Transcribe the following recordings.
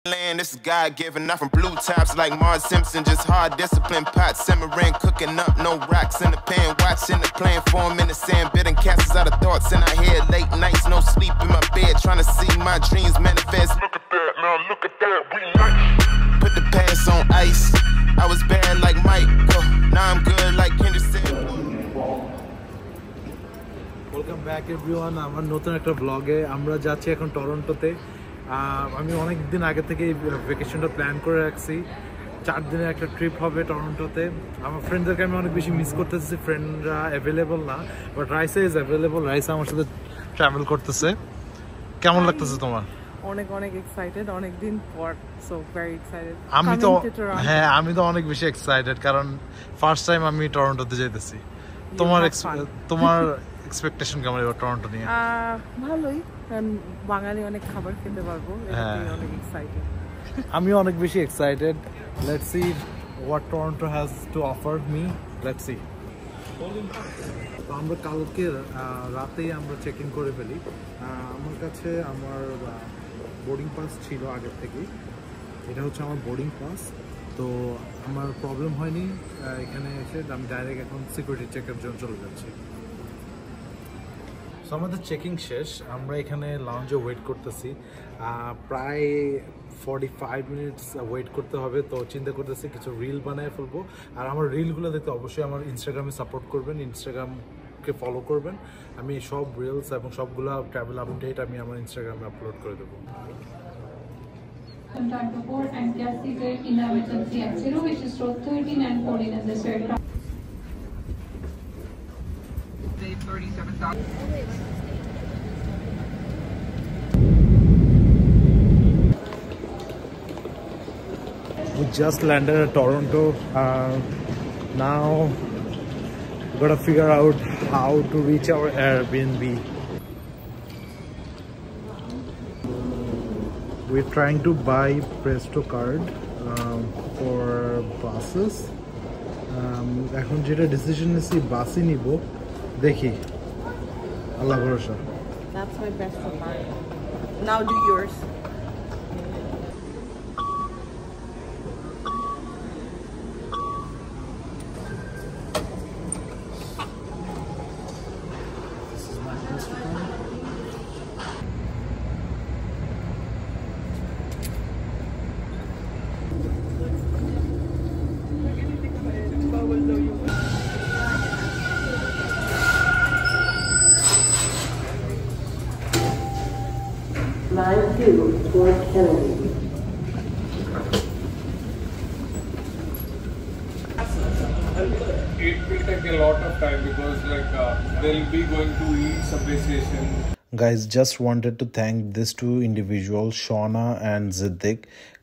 This is God-given, not from blue tops like Marge Simpson. Just hard discipline, pot simmering, cooking up, no rocks in the pan. Watching the plan form in the sand, bidding castles out of thoughts in our head. Late nights, no sleep in my bed, trying to see my dreams manifest. Look at that, now look at that, we nice. Put the past on ice. I was bad like Mike, now I'm good like Kendrick said. Welcome back everyone. আমার নতুন একটা ব্লগে আমরা যাচ্ছি এখন টরন্টোতে। আমি অনেক দিন আগে থেকে ভ্যাকেশনটা প্ল্যান করে রাখছি। 4 দিনের একটা ট্রিপ হবে টরন্টোতে। আমার ফ্রেন্ডদেরকে আমি অনেক বেশি মিস করতেছি, ফ্রেন্ডরা অ্যাভেলেবল না, but Raisa is available. Raisa আমার সাথে ট্রাভেল করতেছে। কেমন লাগতেছে তোমার? অনেক অনেক এক্সাইটেড, অনেক দিন পর, সো ভেরি এক্সাইটেড। আমি তো অনেক বেশি এক্সাইটেড কারণ ফার্স্ট টাইম আমি টরন্টোতে যাইতেছি। তোমার এক্সপেকটেশন কেমন এবার টরন্টো নিয়ে? ভালোই, কারণ বাঙালি অনেক খাবার খেতে পারবো, অনেক এক্সাইটেড। আমি অনেক বেশি excited. Let's see what Toronto has to offer me, let's see. তো আমরা কালকে রাতেই আমরা চেক ইন করে ফেলি। আমার কাছে আমার বোর্ডিং পাস ছিল আগের থেকেই, এটা হচ্ছে আমার বোর্ডিং পাস। তো আমার প্রবলেম হয়নি এখানে এসে, আমি ডাইরেক্ট এখন সিকিউরিটি চেকের জন্য চলে যাচ্ছি। সো আমাদের চেকিং শেষ, আমরা এখানে লাউঞ্জে ওয়েট করতেছি। প্রায় 45 মিনিটস ওয়েট করতে হবে। তো চিন্তা করতেছি কিছু রিল বানায় ফেলবো। আর আমার রিলগুলো দেখতে অবশ্যই আমার ইনস্টাগ্রামে সাপোর্ট করবেন, ইনস্টাগ্রামকে ফলো করবেন। আমি সব রিলস এবং সবগুলো ট্রাভেল আপডেট আমি আমার ইনস্টাগ্রামে আপলোড করে দেবো। Contact report and guest seated in the emergency exit, which is row 13 and 14 in this aircraft. 37,000. We just landed at Toronto. Now we gotta figure out how to reach our Airbnb. We're trying to buy Presto card for buses. এখন যেটা decision নিচ্ছি বাসই নিব, দেখি আল্লাহ ভরসা। That's my best card. Now do yours. Line 2 toward Kennedy. It will take a lot of time because they'll be going to each subway station. Guys, just wanted to thank these two individuals, Shauna and Ziddiq,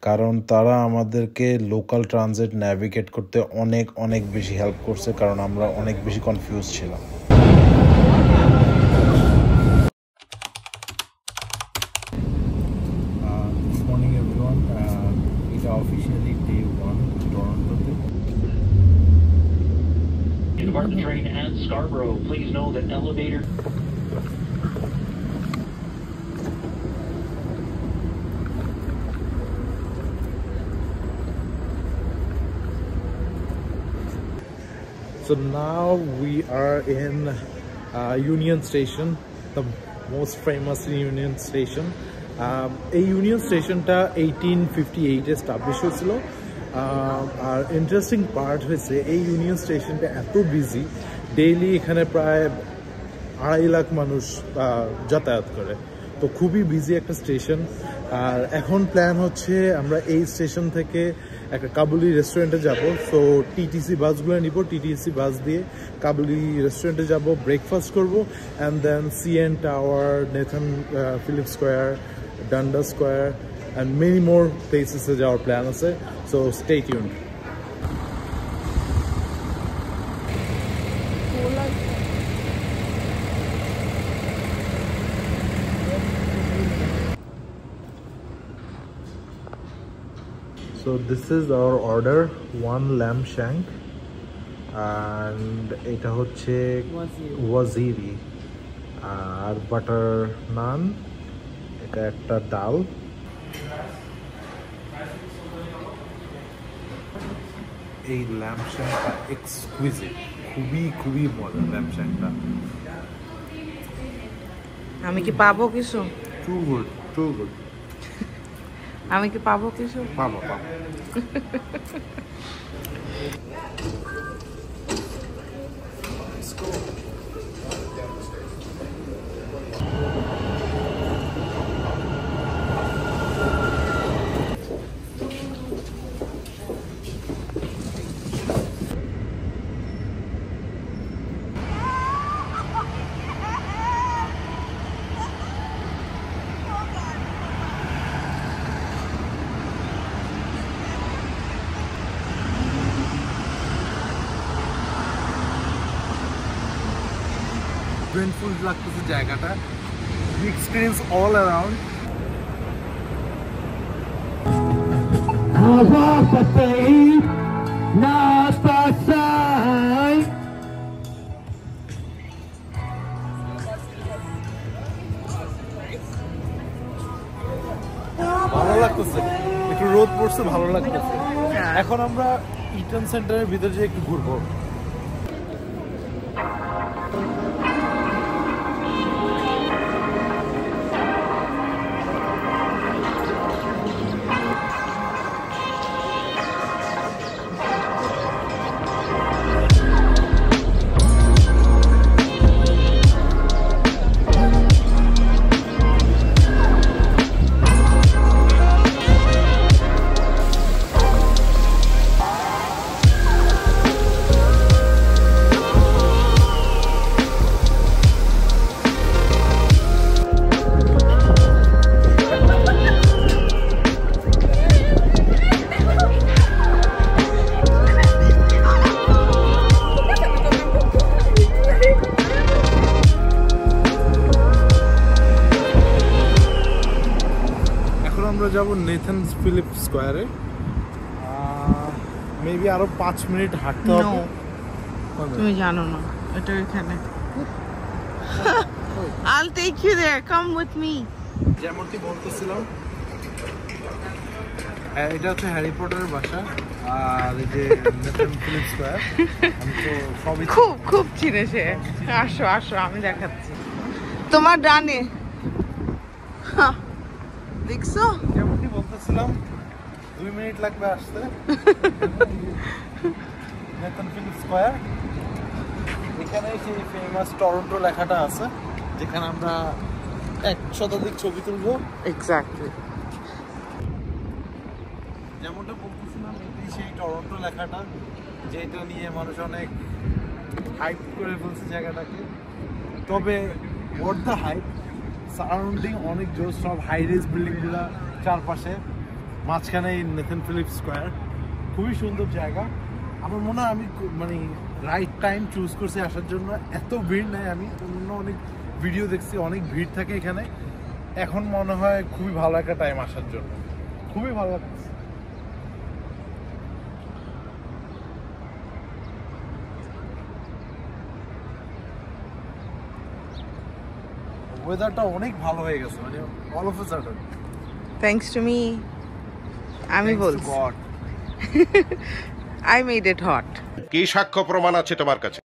কারণ তারা আমাদেরকে local transit navigate করতে অনেক অনেক বেশি help করছে, কারণ আমরা অনেক বেশি কনফিউজ ছিলাম। Good morning everyone. এটা officially day 1 টরন্টোতে। Depart the train at Scarborough. Please know that elevator. So now we are in Union Station, the most famous Union Station. এই ইউনিয়ন স্টেশনটা 1858 এস্টাবলিশ হয়েছিল। আর ইন্টারেস্টিং পার্ট হয়েছে এই union স্টেশনটা এত busy, daily এখানে প্রায় 2.5 লাখ মানুষ যাতায়াত করে। তো খুবই বিজি একটা স্টেশন। আর এখন প্ল্যান হচ্ছে আমরা এই স্টেশন থেকে একটা কাবুলি রেস্টুরেন্টে যাব। সো টিটিসি বাসগুলো নিব, টিটিসি বাস দিয়ে কাবুলি রেস্টুরেন্টে যাব, ব্রেকফাস্ট করব, and then CN tower, Nathan Phillip square, Dundas square, and many more প্লেসেসে যাওয়ার প্ল্যান আছে। So stay tuned. So this is our order, 1 lamb shank and এটা হচ্ছে ওয়াজিরি আর বাটার নান, এটা একটা ডাল এই ল্যাম্পশ্যাংটা এক্সকুইজিট, খুবই খুবই মজা ল্যাম্পশ্যাংটা। আমি কি পাবো কিছু? Too good, too good. আমি কি পাবো কিছু? পাবো পাবো। Rainful লাগতেছে জায়গাটা, এক্সপিরিয়েন্স অল অ্যারাউন্ড। ভালো লাগতেছে, একটু রোদ পড়ছে, ভালো লাগতেছে। এখন আমরা ইটন সেন্টারের ভিতরে যেয়ে একটু ঘুরবো। আমরা যাব নেথান ফিলিপ স্কয়ারে। মেবি আরো 5 মিনিট হাঁটতে হবে। তুমি জানো না এটা এখানে। I'll take you there, come with me. যেমনটি বলতেছিলাম, এটা হচ্ছে হ্যারি পটারের বাসা, আর এই যে নেথান ফিলিপ স্কয়ার। আমি তো সবই খুব খুব চিনে সে। আসো আসো, আমি দেখাচ্ছি তোমার ডানে। দেখছো, যেমনটি বলতেছিলাম 2 মিনিট লাগবে আসতে। নেথান ফিলিপ স্কয়ার, এখানে সেই ফেমাস টরন্টো লেখাটা আছে, যেখানে আমরা 1 শতাধিক ছবি তুলবো। এক্স্যাক্টলি যেমনটা বলতেছিলাম, এটি সেই টরন্টো লেখাটা, যেটা নিয়ে মানুষ অনেক হাইপ করে ফেলছে জায়গাটাকে। তবে হোয়াট দ্য হাইপ, সারাউন্ডিং অনেক জোর, সব হাই রেজ বিল্ডিংগুলো চারপাশে, মাঝখানে এই নেথান ফিলিপ স্কয়ার। খুবই সুন্দর জায়গা। আমার মনে হয় আমি মানে রাইট টাইম চুজ করছি আসার জন্য। এত ভিড় নেই, আমি অন্য অনেক ভিডিও দেখছি, অনেক ভিড় থাকে এখানে। এখন মনে হয় খুবই ভালো একটা টাইম আসার জন্য, খুবই ভালো লাগছে। ওয়েদারটা অনেক ভালো হয়ে গেছে, মানে all of a sudden. Thanks to me, আমি বলছি I made it hot. কি সাক্ষ্য প্রমাণ আছে তোমার কাছে?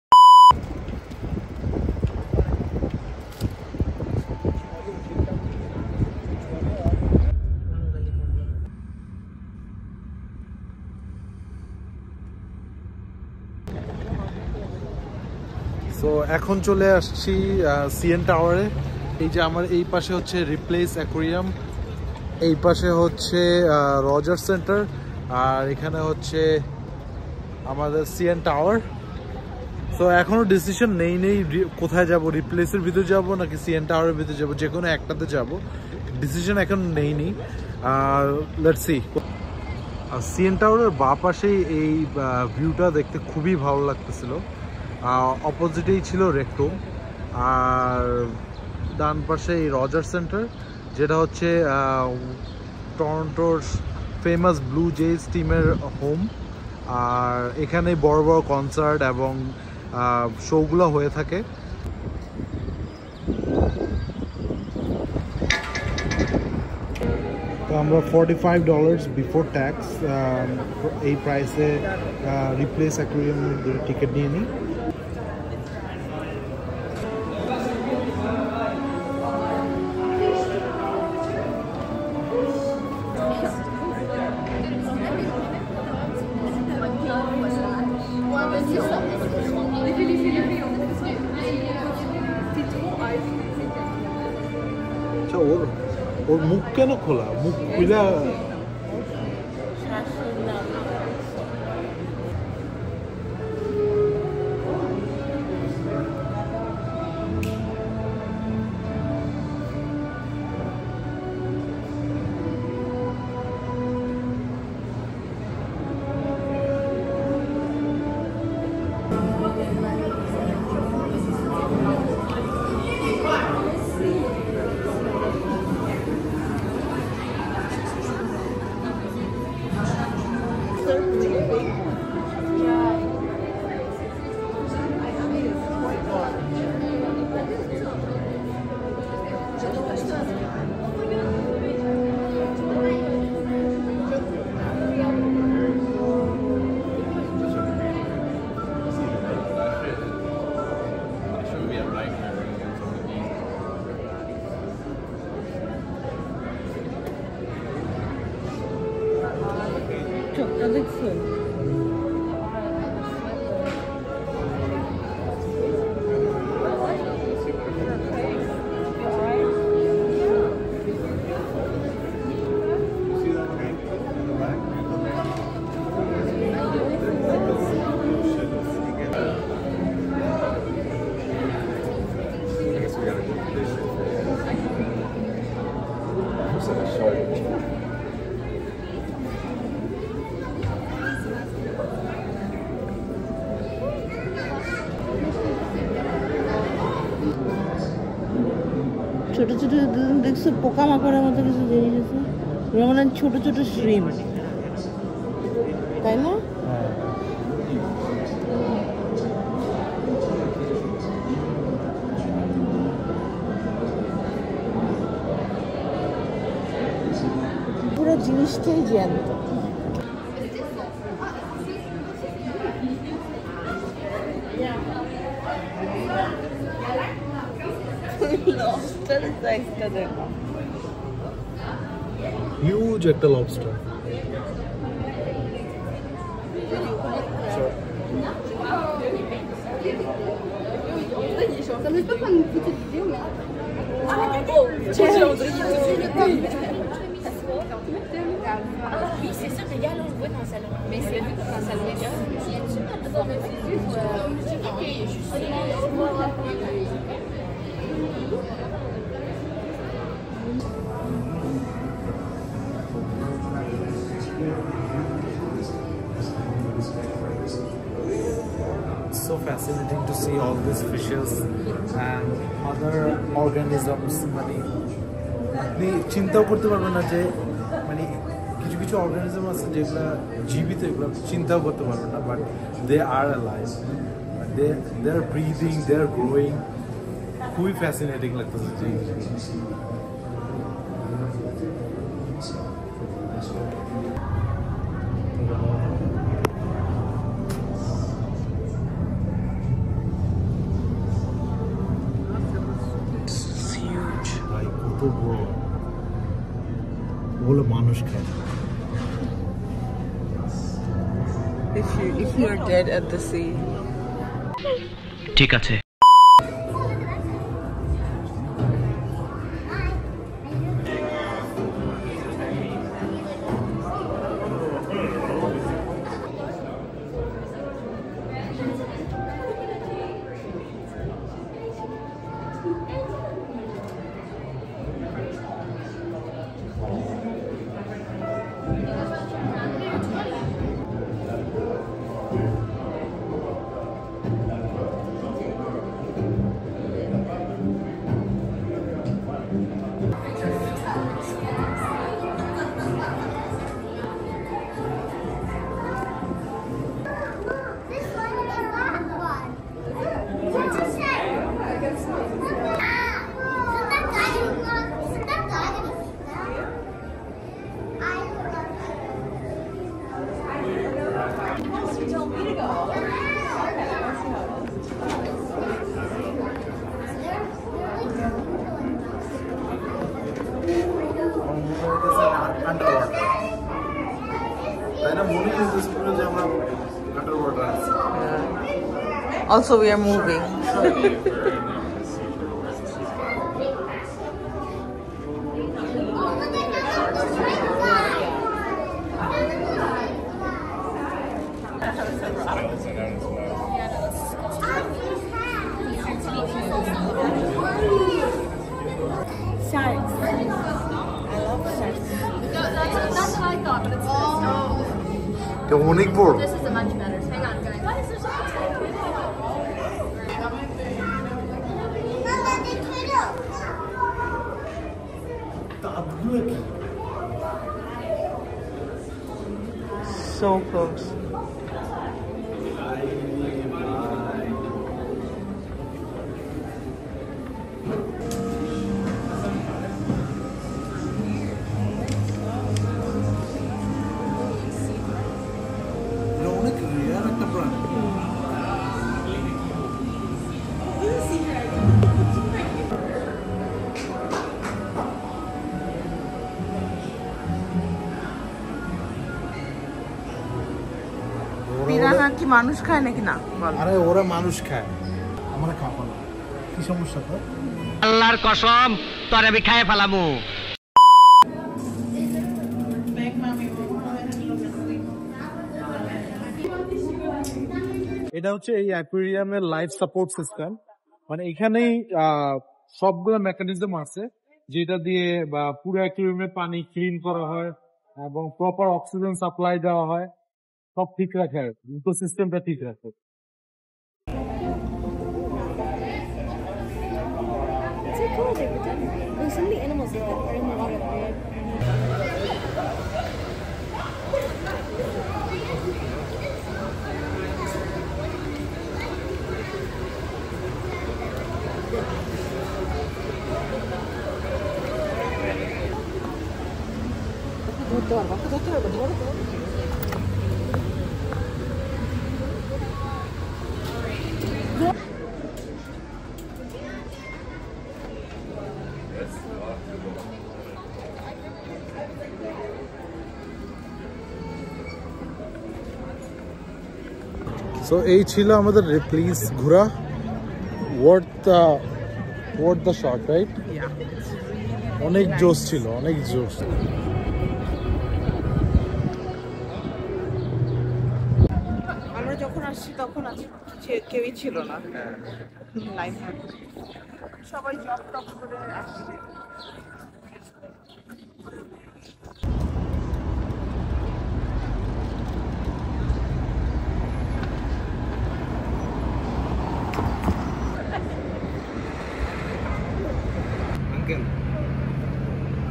সো এখন চলে আসছি সিএন টাওয়ারে। এই যে আমার এই পাশে হচ্ছে রিপ্লেস অ্যাকোয়ারিয়াম, এই পাশে হচ্ছে রজার সেন্টার, আর এখানে হচ্ছে আমাদের সিএন টাওয়ার। সো এখনো ডিসিশন নেই কোথায় যাব, রিপ্লেসের ভিতরে যাব নাকি সিএন টাওয়ারের ভিতরে যাব, যে কোনো একটাতে যাব। ডিসিশন এখন নেই। Let's see. সিএন টাওয়ারের বাঁ পাশেই এই ভিউটা দেখতে খুবই ভালো লাগতেছিল। অপোজিটেই ছিল রেকটুম, আর ডান পাশে এই রজার সেন্টার, যেটা হচ্ছে টরন্টোর ফেমাস ব্লু জেজ টিমের হোম। আর এখানে বড় বড় কনসার্ট এবং শোগুলো হয়ে থাকে। তো আমরা $45 বিফোর ট্যাক্স এই প্রাইসে রিপ্লেস অ্যাকুয়ারিয়ামের টিকিট নিয়ে নিই। ওর মুখ কেন খোলা? মুখ খুলা চোখটা দেখছো? ছোট ছোট দেখছো পোকামাকড়ের মতো কিছু জিনিস আছে, ওরা মানে ছোট ছোট শ্রিম, তাই না? পুরো জিনিসটাই জ্যান্ত। হিউজ একটা lobster. Oui, c'est ça, regarde, on le voit dans le salon. Mais c'est vu dans le salon de gars. Il y a dessus à devoir mettre ses yeux. Ok, je suis It's so fascinating to see all these fishes and other organisms. মানে আপনি চিন্তাও করতে পারবেন না যে মানে কিছু কিছু অর্গানিজম আছে যেগুলো জীবিত, এগুলো চিন্তাও করতে পারবেন না, but they are alive, they are breathing, they are growing. খুবই ফ্যাসিনেটিং লাগতেছে জিনিস। কত বড় বলে মানুষ খায়। If you are dead at the sea. ঠিক আছে। Also, we are moving. Sharks. I love sharks. That's what I thought, but it's অনেক বড়। This is a much better. Hang on, guys. Why is there so much So close. Piranha কি মানুষ খায় নাকি না? আরে ওরা মানুষ খায়, আমরা খাবো না। কি সমস্যা তো? আল্লাহর কসম তোর আমি খায় ফেলামু। এটা হচ্ছে এই অ্যাকুয়ারিয়ামের লাইফ সাপোর্ট সিস্টেম। মানে এখানেই সবগুলো মেকানিজম আছে যেটা দিয়ে পুরো অ্যাকুয়ারিয়ামে পানি ক্লিন করা হয় এবং প্রপার অক্সিজেন সাপ্লাই দেওয়া হয়, সব ঠিক রাখে, ইকোসিস্টেমটা ঠিক রাখে। সো এই ছিল আমাদের রিপ্লিস ঘোরা। Worth the shot, right? অনেক জোশ ছিল, অনেক জোশ। আমরা যখন আসছি তখন কেউই ছিল না, সবাই জব টপ করে আসছে।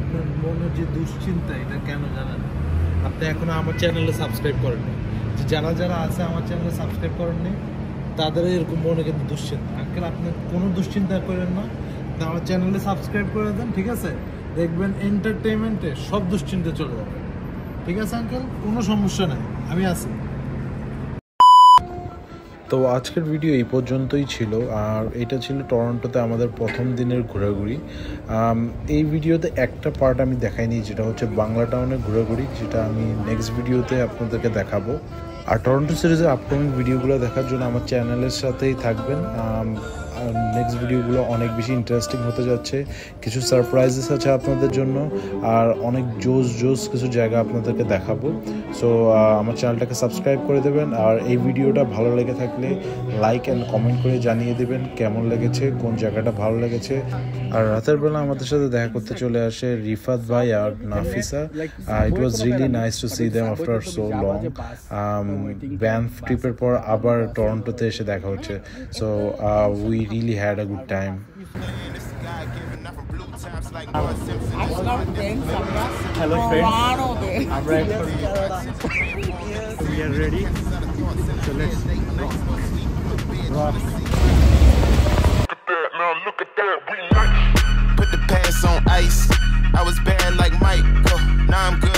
আপনার মনে যে দুশ্চিন্তা, এটা কেন জানেন? আপনি এখনো আমার চ্যানেলে সাবস্ক্রাইব করেননি। যারা যারা আছে আমার চ্যানেলে সাবস্ক্রাইব করেননি তাদের এরকম মনে কিন্তু দুশ্চিন্তা। আঙ্কেল আপনি কোনো দুশ্চিন্তা করেন না, আমার চ্যানেলে সাবস্ক্রাইব করে দেন, ঠিক আছে? দেখবেন এন্টারটেইনমেন্টে সব দুশ্চিন্তা চলে যাবে, ঠিক আছে আঙ্কেল? কোনো সমস্যা নাই, আমি আছি। তো আজকের ভিডিও এই পর্যন্তই ছিল। আর এটা ছিল টরন্টোতে আমাদের প্রথম দিনের ঘোরাঘুরি। এই ভিডিওতে একটা পার্ট আমি দেখাইনি, যেটা হচ্ছে বাংলা টাউনের ঘোরাঘুরি, যেটা আমি নেক্সট ভিডিওতে আপনাদেরকে দেখাবো। আর টরন্টো সিরিজের আপকামিং ভিডিওগুলো দেখার জন্য আমার চ্যানেলের সাথেই থাকবেন। নেক্সট ভিডিওগুলো অনেক বেশি ইন্টারেস্টিং হতে যাচ্ছে, কিছু সারপ্রাইজেস আছে আপনাদের জন্য, আর অনেক জোস কিছু জায়গা আপনাদেরকে দেখাবো। সো আমার চ্যানেলটাকে সাবস্ক্রাইব করে দেবেন। আর এই ভিডিওটা ভালো লেগে থাকলে লাইক অ্যান্ড কমেন্ট করে জানিয়ে দেবেন কেমন লেগেছে, কোন জায়গাটা ভালো লেগেছে। আর রাতের বেলা আমাদের সাথে দেখা করতে চলে আসে রিফাত ভাই আর Nafisa. It was really nice to see them after so long. Banff ট্রিপের পর আবার টরন্টোতে এসে দেখা হচ্ছে। So we really had a good time. Hello friends, I'm right for you. We are ready, so let's rock. Now look at that, we nice. Put the pants on ice. I was bad like Mike. Now I'm good.